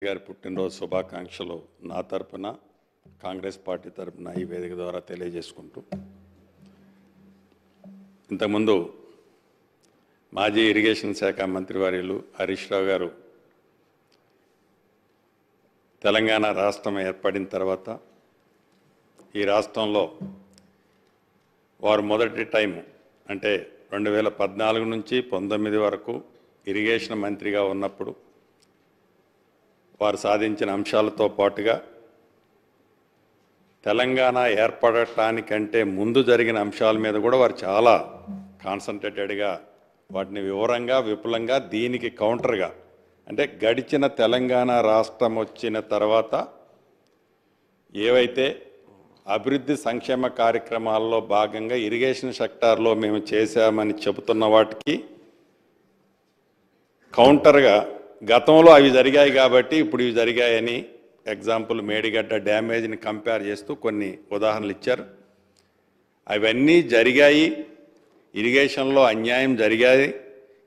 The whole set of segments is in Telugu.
గారి పుట్టినరోజు శుభాకాంక్షలు నా తరపున కాంగ్రెస్ పార్టీ తరపున ఈ వేదిక ద్వారా తెలియజేసుకుంటూ ఇంతకుముందు మాజీ ఇరిగేషన్ శాఖ మంత్రివర్యులు హరీష్ రావు గారు తెలంగాణ రాష్ట్రం ఏర్పడిన తర్వాత ఈ రాష్ట్రంలో వారు మొదటి టైం అంటే 2014 నుంచి 19 వరకు ఇరిగేషన్ మంత్రిగా ఉన్నప్పుడు వారు సాధించిన అంశాలతో పాటుగా తెలంగాణ ఏర్పడటానికంటే ముందు జరిగిన అంశాల మీద కూడా వారు చాలా కాన్సన్ట్రేటెడ్గా వాటిని వివరంగా విపులంగా దీనికి కౌంటర్గా అంటే గడిచిన తెలంగాణ రాష్ట్రం వచ్చిన తర్వాత ఏవైతే అభివృద్ధి సంక్షేమ కార్యక్రమాల్లో భాగంగా ఇరిగేషన్ సెక్టార్లో మేము చేశామని చెబుతున్న వాటికి కౌంటర్గా గతంలో అవి జరిగాయి కాబట్టి ఇప్పుడు ఇవి జరిగాయని ఎగ్జాంపుల్ మేడిగడ్డ డ్యామేజ్ని కంపేర్ చేస్తూ కొన్ని ఉదాహరణలు ఇచ్చారు. అవన్నీ జరిగాయి, ఇరిగేషన్లో అన్యాయం జరిగాయి,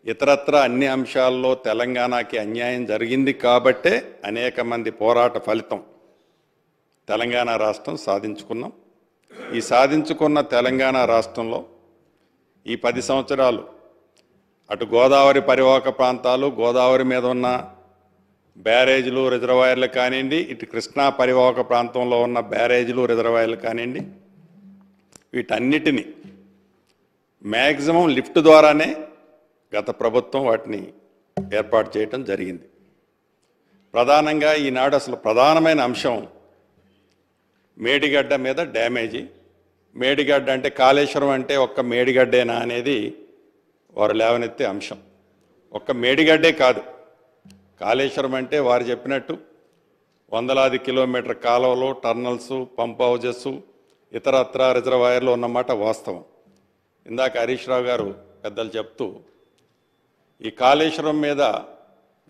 ఇతరత్ర అన్ని అంశాల్లో తెలంగాణకి అన్యాయం జరిగింది కాబట్టే అనేక మంది పోరాట ఫలితం తెలంగాణ రాష్ట్రం సాధించుకున్నాం. ఈ సాధించుకున్న తెలంగాణ రాష్ట్రంలో ఈ 10 సంవత్సరాలు అటు గోదావరి పరివాహక ప్రాంతాలు, గోదావరి మీద ఉన్న బ్యారేజీలు రిజర్వాయర్లు కానివ్వండి, ఇటు కృష్ణా పరివాహక ప్రాంతంలో ఉన్న బ్యారేజీలు రిజర్వాయర్లు కానివ్వండి, వీటన్నిటినీ మ్యాక్సిమం లిఫ్ట్ ద్వారానే గత ప్రభుత్వం వాటిని ఏర్పాటు చేయటం జరిగింది. ప్రధానంగా ఈనాడు అసలు ప్రధానమైన అంశం మేడిగడ్డ మీద డ్యామేజీ. మేడిగడ్డ అంటే కాళేశ్వరం అంటే ఒక్క మేడిగడ్డేనా అనేది వారు లేవనెత్తే అంశం. ఒక్క మేడిగడ్డే కాదు, కాళేశ్వరం అంటే వారు చెప్పినట్టు వందలాది కిలోమీటర్ కాలువలు, టర్నల్స్, పంప్ హౌజెస్, ఇతరత్ర రిజర్వాయర్లు ఉన్నమాట వాస్తవం. ఇందాక హరీష్ రావు గారు పెద్దలు చెప్తూ ఈ కాళేశ్వరం మీద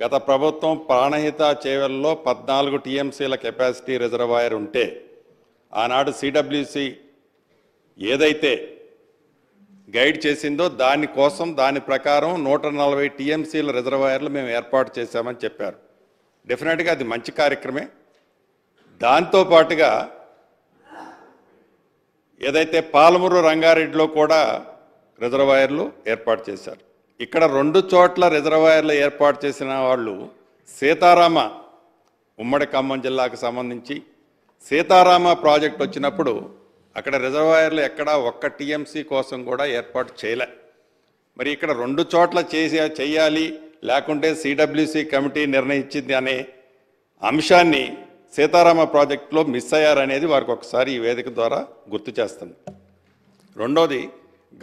గత ప్రభుత్వం ప్రాణహిత చేవెల్లో 14 టీఎంసీల కెపాసిటీ రిజర్వాయర్ ఉంటే ఆనాడు సిడబ్ల్యూసి ఏదైతే గైడ్ చేసిందో దానికోసం దాని ప్రకారం 140 టీఎంసీల రిజర్వాయర్లు మేము ఏర్పాటు చేశామని చెప్పారు. డెఫినెట్గా అది మంచి కార్యక్రమే. దాంతోపాటుగా ఏదైతే పాలమూరు రంగారెడ్డిలో కూడా రిజర్వాయర్లు ఏర్పాటు చేశారు. ఇక్కడ 2 చోట్ల రిజర్వాయర్లు ఏర్పాటు చేసిన వాళ్ళు సీతారామ ఉమ్మడి ఖమ్మం జిల్లాకు సంబంధించి సీతారామ ప్రాజెక్ట్ వచ్చినప్పుడు అక్కడ రిజర్వాయర్లు ఎక్కడా 1 టీఎంసీ కోసం కూడా ఏర్పాటు చేయలే. మరి ఇక్కడ 2 చోట్ల చేయాలి, లేకుంటే సిడబ్ల్యూసి కమిటీ నిర్ణయించింది అనే అంశాన్ని సీతారామ ప్రాజెక్టులో మిస్ అయ్యారనేది వారికి ఒకసారి ఈ వేదిక ద్వారా గుర్తు చేస్తుంది. రెండోది,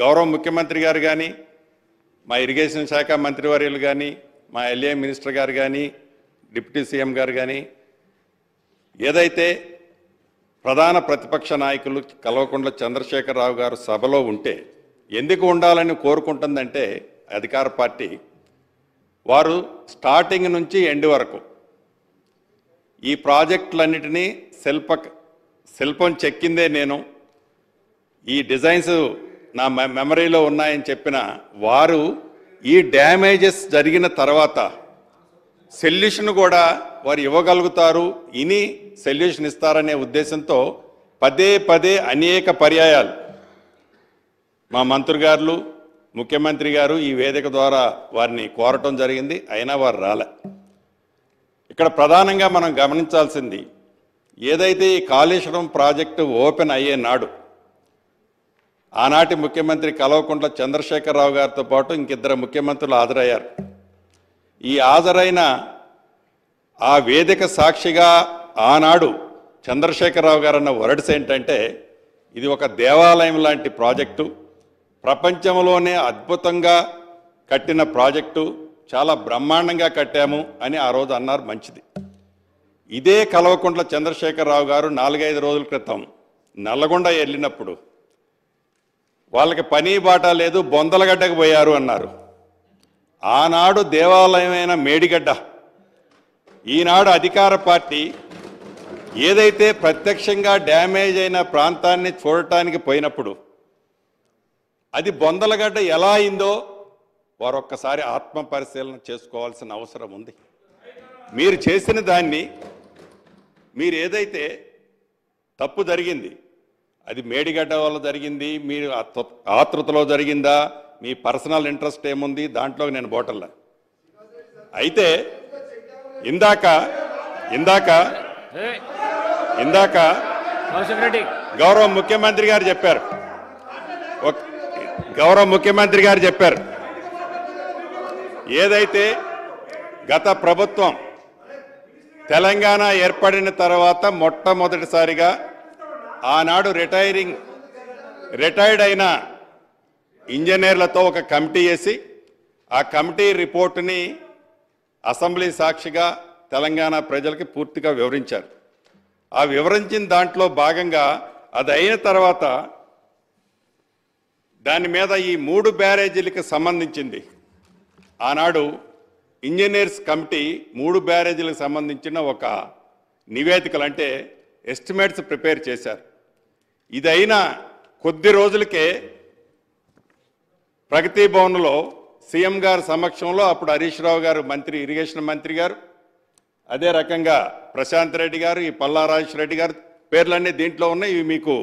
గౌరవ ముఖ్యమంత్రి గారు కానీ, మా ఇరిగేషన్ శాఖ మంత్రివర్యులు కానీ, మా ఎల్ఏ మినిస్టర్ గారు కానీ, డిప్యూటీ సీఎం గారు కానీ ఏదైతే ప్రధాన ప్రతిపక్ష నాయకులు కల్వకుంట్ల చంద్రశేఖరరావు గారు సభలో ఉంటే ఎందుకు ఉండాలని కోరుకుంటుందంటే అధికార పార్టీ వారు స్టార్టింగ్ నుంచి ఎండ్ వరకు ఈ ప్రాజెక్టులన్నిటినీ శిల్పం చెక్కిందే నేను, ఈ డిజైన్స్ నా మెమరీలో ఉన్నాయని చెప్పిన వారు ఈ డ్యామేజెస్ జరిగిన తర్వాత సొల్యూషన్ కూడా వారు ఇవ్వగలుగుతారు, ఇని సొల్యూషన్ ఇస్తారనే ఉద్దేశంతో పదే అనేక పర్యాయాలు మా మంత్రి గారు, ముఖ్యమంత్రి గారు ఈ వేదిక ద్వారా వారిని కోరటం జరిగింది. అయినా వారు రాలే. ఇక్కడ ప్రధానంగా మనం గమనించాల్సింది ఏదైతే ఈ కాళేశ్వరం ప్రాజెక్టు ఓపెన్ అయ్యే నాడు ఆనాటి ముఖ్యమంత్రి కల్వకుంట్ల చంద్రశేఖరరావు గారితో పాటు ఇంకిద్దరు ముఖ్యమంత్రులు హాజరయ్యారు. ఈ హాజరైన ఆ వేదిక సాక్షిగా ఆనాడు చంద్రశేఖరరావు గారు అన్న వర్డ్స్ ఏంటంటే ఇది ఒక దేవాలయం లాంటి ప్రాజెక్టు, ప్రపంచంలోనే అద్భుతంగా కట్టిన ప్రాజెక్టు, చాలా బ్రహ్మాండంగా కట్టాము అని ఆ రోజు అన్నారు. మంచిది. ఇదే కల్వకుంట్ల చంద్రశేఖరరావు గారు 4-5 రోజుల క్రితం నల్లగొండ వెళ్ళినప్పుడు వాళ్ళకి పని బాట లేదు, బొందలగడ్డకు పోయారు అన్నారు. ఆనాడు దేవాలయమైన మేడిగడ్డ, ఈనాడు అధికార పార్టీ ఏదైతే ప్రత్యక్షంగా డ్యామేజ్ అయిన ప్రాంతాన్ని చూడటానికి పోయినప్పుడు అది బొందలగడ్డ ఎలా అయిందో వారు ఒక్కసారి ఆత్మ పరిశీలన చేసుకోవాల్సిన అవసరం ఉంది. మీరు చేసిన దాన్ని మీరు ఏదైతే తప్పు జరిగింది అది మేడిగడ్డ వల్ల జరిగింది, మీరు ఆతృతలో జరిగిందా, మీ పర్సనల్ ఇంట్రెస్ట్ ఏముంది దాంట్లో నేను బోటల్లా. అయితే ఇందాక ఇందాక ఇందాక గౌరవ ముఖ్యమంత్రి గారు చెప్పారు, ఏదైతే గత ప్రభుత్వం తెలంగాణ ఏర్పడిన తర్వాత మొట్టమొదటిసారిగా ఆనాడు రిటైర్డ్ అయిన ఇంజనీర్లతో ఒక కమిటీ వేసి ఆ కమిటీ రిపోర్టుని అసెంబ్లీ సాక్షిగా తెలంగాణ ప్రజలకి పూర్తిగా వివరించారు. ఆ వివరించిన దాంట్లో భాగంగా అది అయిన తర్వాత దాని మీద ఈ 3 బ్యారేజీలకు సంబంధించింది ఆనాడు ఇంజనీర్స్ కమిటీ 3 బ్యారేజీలకు సంబంధించిన ఒక నివేదికలు అంటే ఎస్టిమేట్స్ ప్రిపేర్ చేశారు. ఇదైన కొద్ది రోజులకే ప్రగతి భవన్లో సీఎం గారి సమక్షంలో అప్పుడు హరీష్ రావు గారు ఇరిగేషన్ మంత్రి గారు, అదే రకంగా ప్రశాంత్ రెడ్డి గారు, ఈ పల్లా రాజేశ్వర రెడ్డి గారు పేర్లన్నీ దీంట్లో ఉన్నాయి. ఇవి మీకు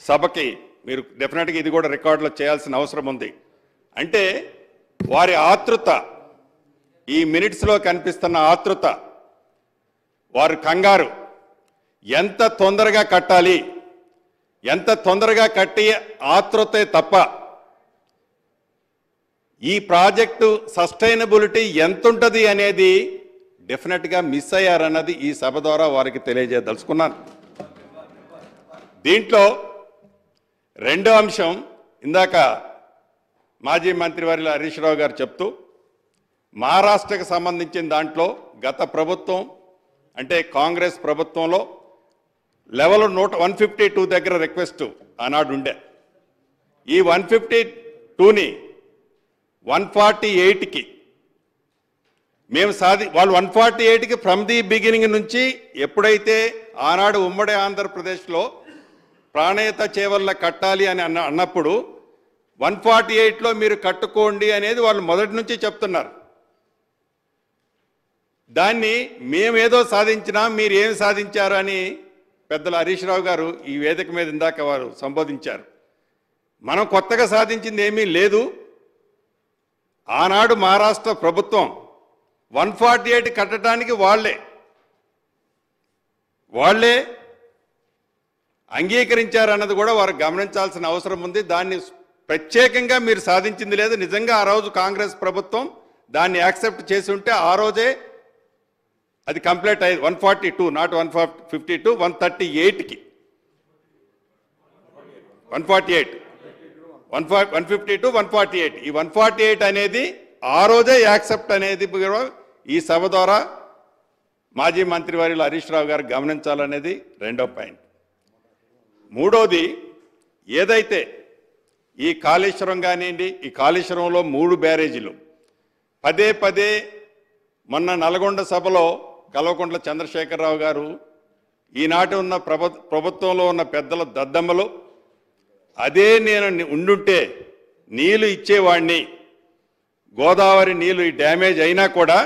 సభకి మీరు డెఫినెట్గా ఇది కూడా రికార్డులో చేయాల్సిన అవసరం ఉంది. అంటే వారి ఆతృత, ఈ మినిట్స్లో కనిపిస్తున్న ఆతృత, వారి కంగారు, ఎంత తొందరగా కట్టాలి, ఎంత తొందరగా కట్టి ఆతృతే తప్ప ఈ ప్రాజెక్టు సస్టైనబిలిటీ ఎంతుంటుంది అనేది డెఫినెట్గా మిస్ అయ్యారన్నది ఈ సభ ద్వారా వారికి తెలియజేయదలుచుకున్నాను. దీంట్లో రెండో అంశం, ఇందాక మాజీ మంత్రివర్యులు హరీష్ రావు గారు చెప్తూ మహారాష్ట్రకు సంబంధించిన దాంట్లో గత ప్రభుత్వం అంటే కాంగ్రెస్ ప్రభుత్వంలో లెవెల్ 152 దగ్గర రిక్వెస్ట్ ఆనాడు ఉండే. ఈ 152ని 148కి మేము వాళ్ళు 148కి ఫ్రమ్ ది బిగినింగ్ నుంచి ఎప్పుడైతే ఆనాడు ఉమ్మడి ఆంధ్రప్రదేశ్లో ప్రాణేత చేవల్ల కట్టాలి అని అన్నప్పుడు 148లో మీరు కట్టుకోండి అనేది వాళ్ళు మొదటి నుంచి చెప్తున్నారు. దాన్ని మేమేదో సాధించినా మీరు ఏం సాధించారు అని పెద్దలు హరీష్ రావు గారు ఈ వేదిక మీద ఇందాక వారు సంబోధించారు. మనం కొత్తగా సాధించింది ఏమీ లేదు. ఆనాడు మహారాష్ట్ర ప్రభుత్వం 148 కట్టడానికి వాళ్ళే అంగీకరించారన్నది కూడా వారు గమనించాల్సిన అవసరం ఉంది. దాన్ని ప్రత్యేకంగా మీరు సాధించింది లేదు. నిజంగా ఆ రోజు కాంగ్రెస్ ప్రభుత్వం దాన్ని యాక్సెప్ట్ చేసి ఉంటే ఆ రోజే అది కంప్లీట్ అయ్యేది. 142 నాట్ 152 138కి 148 152 148 ఈ 148 అనేది ఆ రోజే యాక్సెప్ట్ అనేది ఈ సభ ద్వారా మాజీ మంత్రివర్యులు హరీష్ రావు గారు గమనించాలనేది రెండో పాయింట్. మూడోది, ఏదైతే ఈ కాళేశ్వరం కానివ్వండి, ఈ కాళేశ్వరంలో 3 బ్యారేజీలు పదే మొన్న నల్గొండ సభలో కల్వకుంట్ల చంద్రశేఖరరావు గారు ఈనాటి ఉన్న ప్రభుత్వంలో ఉన్న పెద్దల దద్దమ్మలు అదే నేను ఉండుంటే నీళ్లు ఇచ్చేవాడిని, గోదావరి నీళ్లు డ్యామేజ్ అయినా కూడా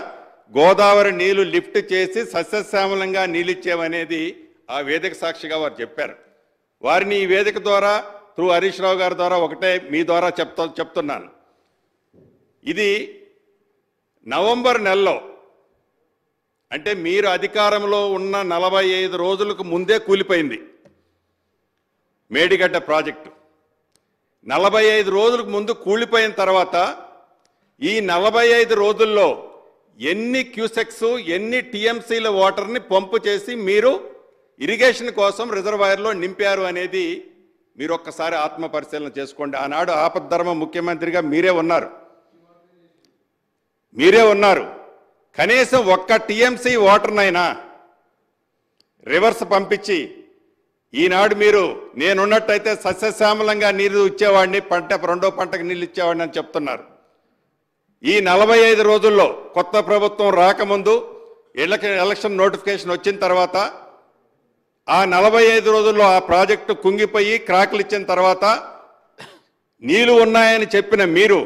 గోదావరి నీళ్లు లిఫ్ట్ చేసి సస్యశ్యామలంగా నీళ్ళు ఇచ్చేవనేది ఆ వేదిక సాక్షిగా వారు చెప్పారు. వారిని ఈ వేదిక ద్వారా త్రూ హరీష్ రావు గారి ద్వారా ఒకటే మీ ద్వారా చెప్తున్నాను. ఇది నవంబర్ నెలలో అంటే మీరు అధికారంలో ఉన్న 45 రోజులకు ముందే కూలిపోయింది మేడిగడ్డ ప్రాజెక్టు. 45 రోజులకు ముందు కూలిపోయిన తర్వాత ఈ 45 రోజుల్లో ఎన్ని క్యూసెక్స్ ఎన్ని టీఎంసీల వాటర్ని పంపు చేసి మీరు ఇరిగేషన్ కోసం రిజర్వాయర్లో నింపారు అనేది మీరు ఒక్కసారి ఆత్మ పరిశీలన చేసుకోండి. ఆనాడు ఆపద్ధర్మ ముఖ్యమంత్రిగా మీరే ఉన్నారు. కనీసం ఒక్క టీఎంసీ వాటర్నైనా రివర్స్ పంపించి ఈనాడు మీరు నేనున్నట్టయితే సస్యశ్యామలంగా నీరు ఇచ్చేవాడిని, రెండో పంటకు నీళ్ళు ఇచ్చేవాడిని అని చెప్తున్నారు. ఈ 45 రోజుల్లో కొత్త ప్రభుత్వం రాకముందు ఎలక్షన్ నోటిఫికేషన్ వచ్చిన తర్వాత ఆ 45 రోజుల్లో ఆ ప్రాజెక్టు కుంగిపోయి క్రాకులు ఇచ్చిన తర్వాత నీళ్లు ఉన్నాయని చెప్పిన మీరు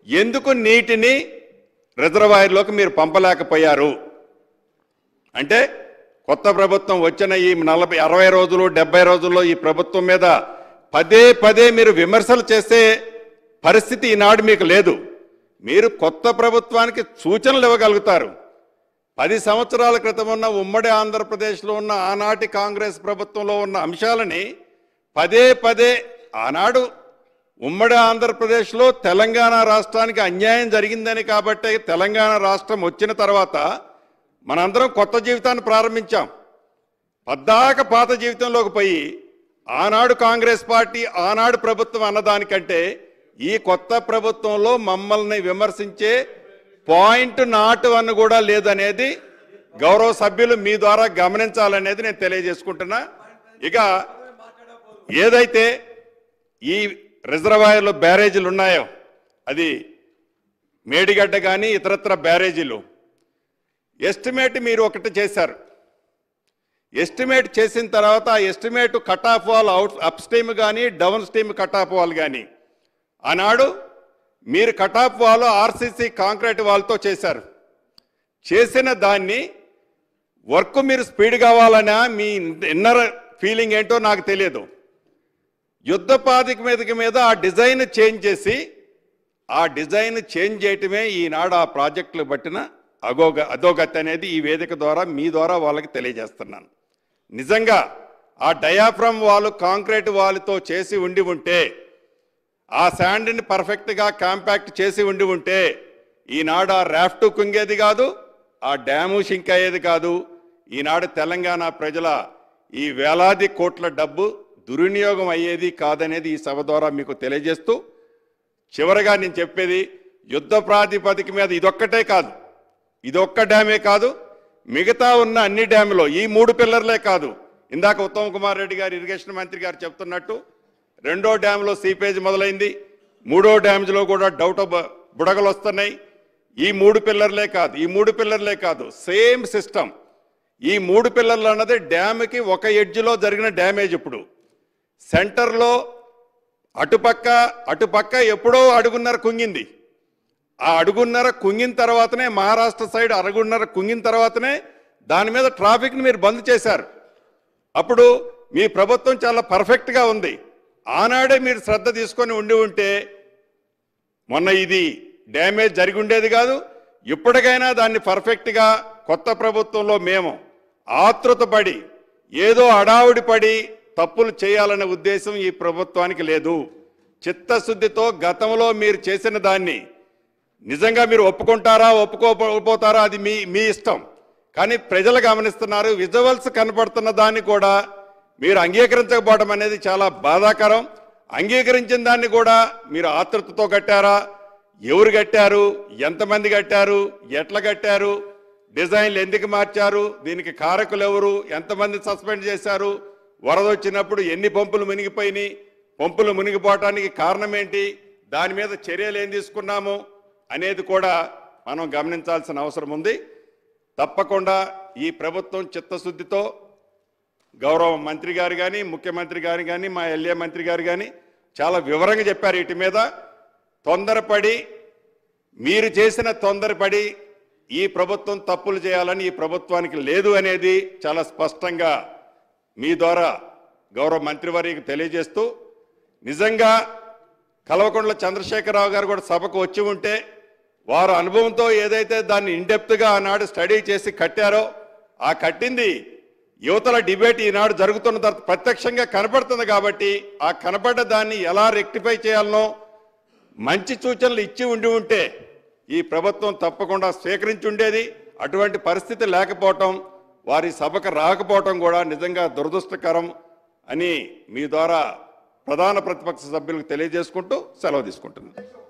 ఎందుకు నీటిని రిజర్వాయర్లోకి మీరు పంపలేకపోయారు? అంటే కొత్త ప్రభుత్వం వచ్చిన ఈ 60 రోజులు 70 రోజుల్లో ఈ ప్రభుత్వం మీద పదే పదే మీరు విమర్శలు చేసే పరిస్థితి ఈనాడు మీకు లేదు. మీరు కొత్త ప్రభుత్వానికి సూచనలు ఇవ్వగలుగుతారు. 10 సంవత్సరాల క్రితం ఉన్న ఉమ్మడి ఆంధ్రప్రదేశ్లో ఉన్న ఆనాటి కాంగ్రెస్ ప్రభుత్వంలో ఉన్న అంశాలని పదే పదే ఆనాడు ఉమ్మడి ఆంధ్రప్రదేశ్లో తెలంగాణ రాష్ట్రానికి అన్యాయం జరిగిందని కాబట్టి తెలంగాణ రాష్ట్రం వచ్చిన తర్వాత మనందరం కొత్త జీవితాన్ని ప్రారంభించాం. పద్దాక పాత జీవితంలోకి పోయి ఆనాడు కాంగ్రెస్ పార్టీ ఆనాడు ప్రభుత్వం అన్నదానికంటే ఈ కొత్త ప్రభుత్వంలో మమ్మల్ని విమర్శించే పాయింట్ నాట్ వన్ కూడా లేదనేది గౌరవ సభ్యులు మీ ద్వారా గమనించాలనేది నేను తెలియజేసుకుంటున్నా. ఇక ఏదైతే ఈ రిజర్వాయర్లు బ్యారేజీలు ఉన్నాయో అది మేడిగడ్డ కానీ ఇతరత్ర బ్యారేజీలు ఎస్టిమేట్ మీరు ఒకటి చేశారు. ఎస్టిమేట్ చేసిన తర్వాత ఆ estimate cut off wall upstream కానీ downstream cut off wall కానీ ఆనాడు మీరు cut off wall RCC concrete వాల్తో చేశారు. చేసిన దాన్ని వర్క్ మీరు స్పీడ్ కావాలన్నా మీ ఇన్నర్ ఫీలింగ్ ఏంటో నాకు తెలియదు. యుద్ధ ప్రాతిపదిక మీద ఆ డిజైన్ చేంజ్ చేసి ఆ డిజైన్ చేంజ్ చేయటమే ఈనాడు ఆ ప్రాజెక్టులు పట్టిన అధోగతి అనేది ఈ వేదిక ద్వారా మీ ద్వారా వాళ్ళకి తెలియజేస్తున్నాను. నిజంగా ఆ డయాఫ్రమ్ వాల్ కాంక్రీట్ వాల్తో చేసి ఉండి ఉంటే ఆ శాండ్ని పర్ఫెక్ట్గా కాంపాక్ట్ చేసి ఉండి ఉంటే ఈనాడు ఆ రాఫ్ట్ కుంగేది కాదు, ఆ డ్యాము షింక్ అయ్యేది కాదు. ఈనాడు తెలంగాణ ప్రజల ఈ వేలాది కోట్ల డబ్బు దుర్వినియోగం అయ్యేది కాదనేది ఈ సభ ద్వారా మీకు తెలియజేస్తూ చివరగా నేను చెప్పేది యుద్ధ ప్రాతిపదిక మీద ఇదొక్కటే కాదు, ఇదొక్క డ్యామే కాదు, మిగతా ఉన్న అన్ని డ్యాములో ఈ 3 పిల్లర్లే కాదు. ఇందాక ఉత్తమ్ కుమార్ రెడ్డి గారు ఇరిగేషన్ మంత్రి గారు చెప్తున్నట్టు 2వ డ్యాములో సీపేజ్ మొదలైంది, 3వ డ్యామ్లో కూడా బుడగలు వస్తున్నాయి. ఈ 3 పిల్లర్లే కాదు సేమ్ సిస్టమ్. ఈ 3 పిల్లర్లు అన్నది డ్యామ్కి ఒక ఎడ్జ్లో జరిగిన డ్యామేజ్. ఇప్పుడు సెంటర్లో అటుపక్క ఎప్పుడో అడుగున్నర కుంగింది. ఆ అడుగున్నర కుంగిన తర్వాతనే మహారాష్ట్ర సైడ్ అడుగున్నర కుంగిన తర్వాతనే దాని మీద ట్రాఫిక్ని మీరు బంద్ చేశారు. అప్పుడు మీ ప్రభుత్వం చాలా పర్ఫెక్ట్గా ఉంది. ఆనాడే మీరు శ్రద్ధ తీసుకొని ఉంటే మొన్న ఇది డ్యామేజ్ జరిగి ఉండేది కాదు. ఇప్పటికైనా దాన్ని పర్ఫెక్ట్గా కొత్త ప్రభుత్వంలో మేము ఆతృతపడి ఏదో అడావుడి పడి తప్పులు చేయాలనే ఉద్దేశం ఈ ప్రభుత్వానికి లేదు. చిత్తశుద్ధితో గతంలో మీరు చేసిన దాన్ని నిజంగా మీరు ఒప్పుకుంటారా ఒప్పుకోపోతారా అది మీ ఇష్టం. కానీ ప్రజలు గమనిస్తున్నారు. విజువల్స్ కనపడుతున్న దాన్ని కూడా మీరు అంగీకరించకపోవడం అనేది చాలా బాధాకరం. అంగీకరించిన దాన్ని కూడా మీరు ఆతృతతో కట్టారా, ఎవరు కట్టారు, ఎంతమంది కట్టారు, ఎట్లా కట్టారు, డిజైన్లు ఎందుకు మార్చారు, దీనికి కారకులు ఎవరు, ఎంతమంది సస్పెండ్ చేశారు, వరద వచ్చినప్పుడు ఎన్ని పంపులు మునిగిపోయినాయి, పంపులు మునిగిపోవటానికి కారణం ఏంటి, దాని మీద చర్యలు ఏం తీసుకున్నాము అనేది కూడా మనం గమనించాల్సిన అవసరం ఉంది. తప్పకుండా ఈ ప్రభుత్వం చిత్తశుద్ధితో గౌరవ మంత్రి గారు కానీ ముఖ్యమంత్రి గారు కానీ మా ఎల్ఏ మంత్రి గారు కానీ చాలా వివరంగా చెప్పారు. వీటి మీద మీరు చేసిన తొందరపడి ఈ ప్రభుత్వం తప్పులు చేయాలని ఈ ప్రభుత్వానికి లేదు అనేది చాలా స్పష్టంగా మీ ద్వారా గౌరవ మంత్రివర్యకు తెలియజేస్తూ, నిజంగా కల్వకుంట్ల చంద్రశేఖరరావు గారు కూడా సభకు వచ్చి ఉంటే వారు అనుభవంతో ఏదైతే దాన్ని ఇన్డెప్త్గా ఆనాడు స్టడీ చేసి కట్టారో ఆ కట్టింది యువతల డిబేట్ ఈనాడు జరుగుతున్న తర్వాత ప్రత్యక్షంగా కనపడుతుంది. కాబట్టి ఆ కనపడ్డ దాన్ని ఎలా రెక్టిఫై చేయాలనో మంచి సూచనలు ఇచ్చి ఉంటే ఈ ప్రభుత్వం తప్పకుండా స్వీకరించి ఉండేది. అటువంటి పరిస్థితి లేకపోవటం, వారి సభకు రాకపోవటం కూడా నిజంగా దురదృష్టకరం అని మీ ద్వారా ప్రధాన ప్రతిపక్ష సభ్యులకు తెలియజేసుకుంటూ సెలవు తీసుకుంటున్నాను.